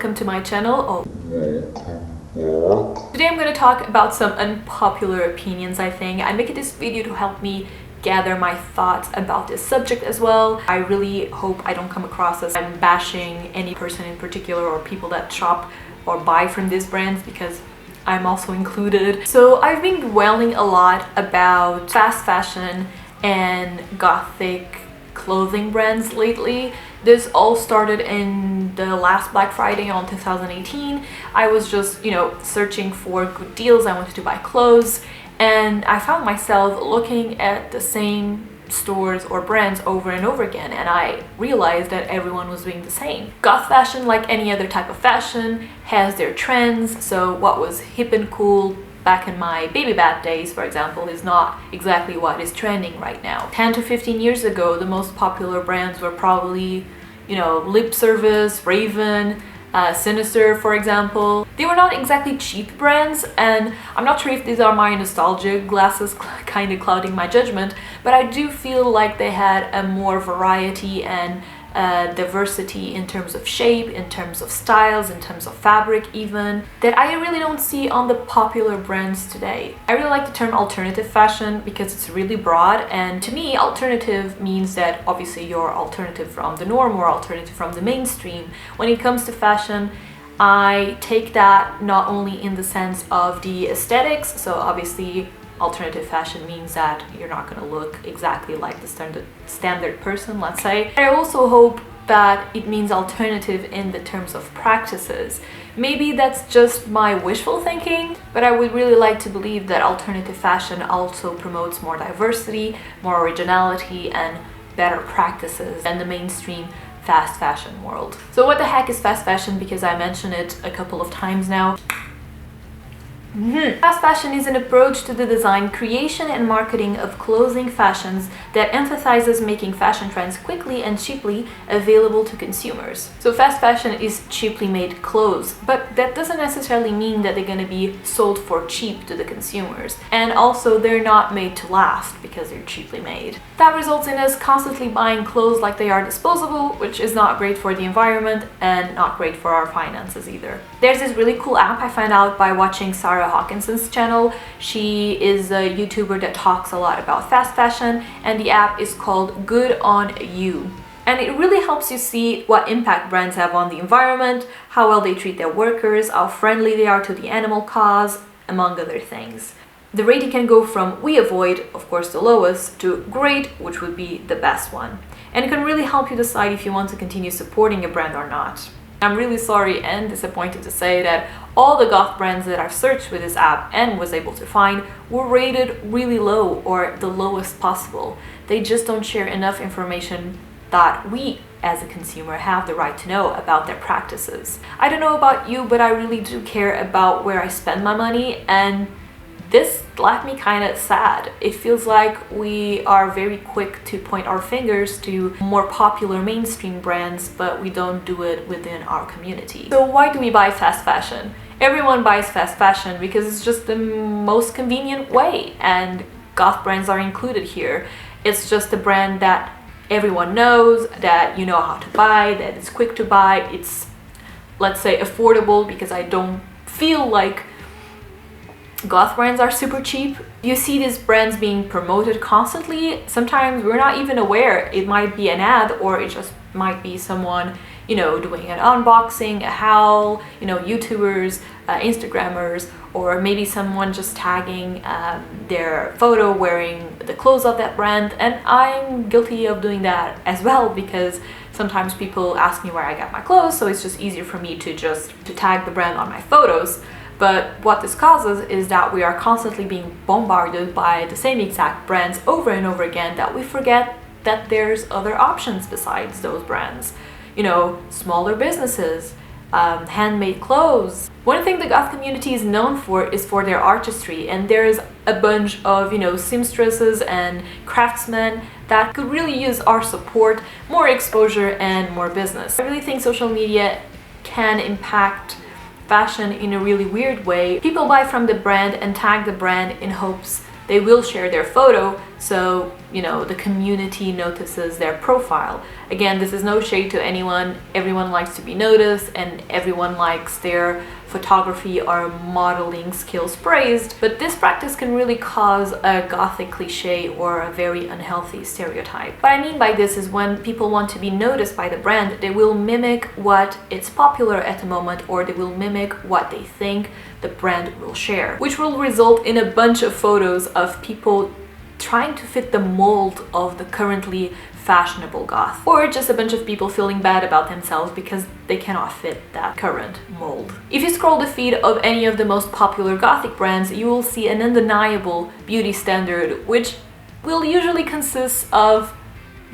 welcome to my channel. Today I'm going to talk about some unpopular opinions. I make this video to help me gather my thoughts about this subject as well. I really hope I don't come across as I'm bashing any person in particular or people that shop or buy from these brands, because I'm also included. So I've been dwelling a lot about fast fashion and gothic clothing brands lately. This all started in the last Black Friday on 2018. I was just, searching for good deals. I wanted to buy clothes, and I found myself looking at the same stores or brands over and over again, and I realized that everyone was doing the same. Goth fashion, like any other type of fashion, has their trends. So what was hip and cool back in my baby bath days, for example, is not exactly what is trending right now. 10 to 15 years ago, the most popular brands were probably, Lip Service, Raven, Sinister, for example. They were not exactly cheap brands, and I'm not sure if these are my nostalgia glasses kind of clouding my judgment, but I do feel like they had a more variety and diversity in terms of shape, in terms of styles, in terms of fabric even, that I really don't see on the popular brands today. I really like the term alternative fashion because it's really broad, and to me alternative means that obviously you're alternative from the norm or alternative from the mainstream. When it comes to fashion, I take that not only in the sense of the aesthetics, so obviously alternative fashion means that you're not going to look exactly like the standard person, let's say. I also hope that it means alternative in the terms of practices. Maybe that's just my wishful thinking, but I would really like to believe that alternative fashion also promotes more diversity, more originality, and better practices than the mainstream fast fashion world. So what the heck is fast fashion? Because I mentioned it a couple of times now. Fast fashion is an approach to the design, creation, and marketing of clothing fashions that emphasizes making fashion trends quickly and cheaply available to consumers. So fast fashion is cheaply made clothes, but that doesn't necessarily mean that they're going to be sold for cheap to the consumers. And also they're not made to last because they're cheaply made. That results in us constantly buying clothes like they are disposable, which is not great for the environment and not great for our finances either. There's this really cool app I found out by watching Sarah Hawkinson's channel. She is a YouTuber that talks a lot about fast fashion, and the app is called Good On You. And it really helps you see what impact brands have on the environment, how well they treat their workers, how friendly they are to the animal cause, among other things. The rating can go from we avoid, of course the lowest, to great, which would be the best one. And it can really help you decide if you want to continue supporting a brand or not. I'm really sorry and disappointed to say that all the goth brands that I've searched with this app and was able to find were rated really low, or the lowest possible. They just don't share enough information that we as a consumer have the right to know about their practices. I don't know about you, but I really do care about where I spend my money, and this left me kind of sad. It feels like we are very quick to point our fingers to more popular mainstream brands, but we don't do it within our community. So why do we buy fast fashion? Everyone buys fast fashion because it's just the most convenient way, and goth brands are included here. It's just a brand that everyone knows, that you know how to buy, that it's quick to buy, it's, let's say, affordable, because I don't feel like goth brands are super cheap. You see these brands being promoted constantly. Sometimes we're not even aware. It might be an ad, or it just might be someone, doing an unboxing, a haul, YouTubers, Instagrammers, or maybe someone just tagging their photo wearing the clothes of that brand. And I'm guilty of doing that as well, because sometimes people ask me where I get my clothes, so it's just easier for me to tag the brand on my photos. But what this causes is that we are constantly being bombarded by the same exact brands over and over again, that we forget that there's other options besides those brands. Smaller businesses, handmade clothes. One thing the goth community is known for is for their artistry, and there's a bunch of, seamstresses and craftsmen that could really use our support, more exposure, and more business. I really think social media can impact fashion in a really weird way. People buy from the brand and tag the brand in hopes they will share their photo, so you know the community notices their profile. Again, this is no shade to anyone. Everyone likes to be noticed and everyone likes their photography or modeling skills praised, but this practice can really cause a gothic cliche or a very unhealthy stereotype. What I mean by this is when people want to be noticed by the brand, they will mimic what is popular at the moment, or they will mimic what they think the brand will share, which will result in a bunch of photos of people trying to fit the mold of the currently fashionable goth, or just a bunch of people feeling bad about themselves because they cannot fit that current mold. If you scroll the feed of any of the most popular gothic brands, you will see an undeniable beauty standard, which will usually consist of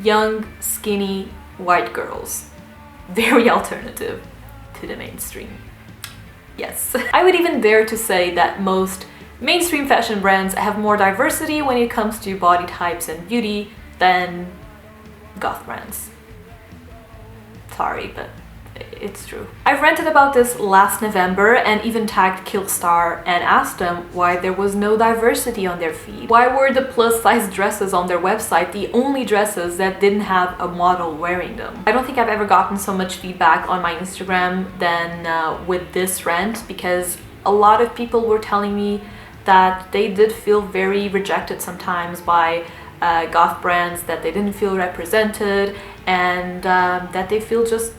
young, skinny, white girls. Very alternative to the mainstream. Yes. I would even dare to say that most mainstream fashion brands have more diversity when it comes to body types and beauty than goth brands. Sorry, but it's true. I've ranted about this last November and even tagged Killstar and asked them why there was no diversity on their feed. Why were the plus-size dresses on their website the only dresses that didn't have a model wearing them? I don't think I've ever gotten so much feedback on my Instagram than with this rant, because a lot of people were telling me that they did feel very rejected sometimes by goth brands, that they didn't feel represented, and that they feel just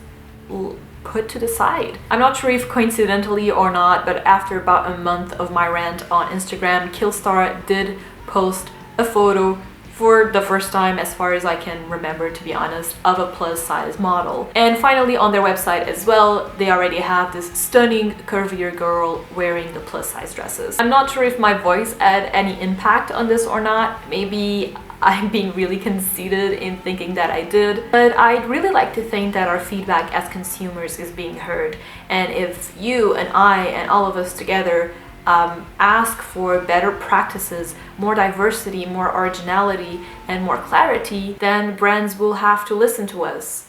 put to the side. I'm not sure if coincidentally or not, but after about a month of my rant on Instagram, Killstar did post a photo for the first time, as far as I can remember, to be honest, of a plus size model. And finally on their website as well, they already have this stunning curvier girl wearing the plus size dresses. I'm not sure if my voice had any impact on this or not. Maybe I'm being really conceited in thinking that I did, but I'd really like to think that our feedback as consumers is being heard. And if you and I and all of us together ask for better practices, more diversity, more originality, and more clarity, then brands will have to listen to us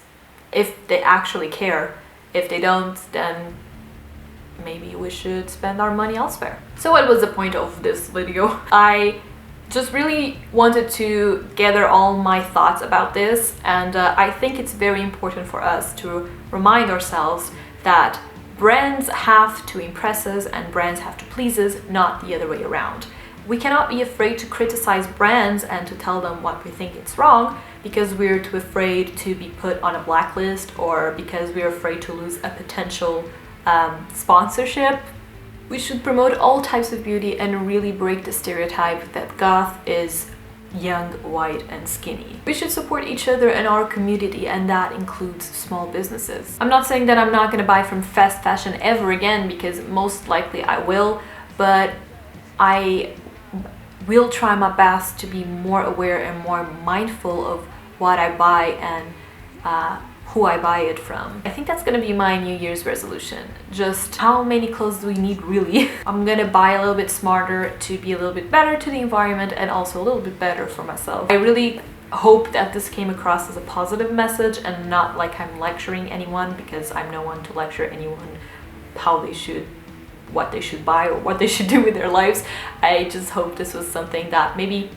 if they actually care. If they don't, then maybe we should spend our money elsewhere. So what was the point of this video? I just really wanted to gather all my thoughts about this, and I think it's very important for us to remind ourselves that brands have to impress us and brands have to please us, not the other way around. We cannot be afraid to criticize brands and to tell them what we think it's wrong because we're too afraid to be put on a blacklist, or because we're afraid to lose a potential sponsorship. We should promote all types of beauty and really break the stereotype that goth is young, white, and skinny. We should support each other and our community, and that includes small businesses. I'm not saying that I'm not going to buy from fast fashion ever again, because most likely I will, but I will try my best to be more aware and more mindful of what I buy and who I buy it from. I think that's gonna be my New Year's resolution. Just how many clothes do we need really? I'm gonna buy a little bit smarter to be a little bit better to the environment and also a little bit better for myself. I really hope that this came across as a positive message and not like I'm lecturing anyone, because I'm no one to lecture anyone how they should, what they should buy or what they should do with their lives. I just hope this was something that maybe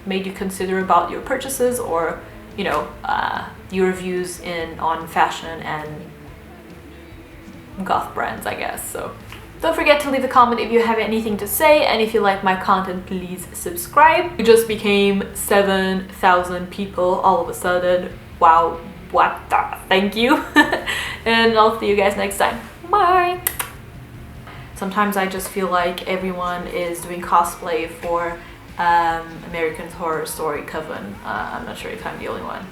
made you consider about your purchases, or you know, your views on fashion and goth brands, I guess. So don't forget to leave a comment if you have anything to say, and if you like my content, please subscribe. We just became 7,000 people all of a sudden. Wow, what the, thank you. And I'll see you guys next time. Bye. Sometimes I just feel like everyone is doing cosplay for American Horror Story Coven. I'm not sure if I'm the only one.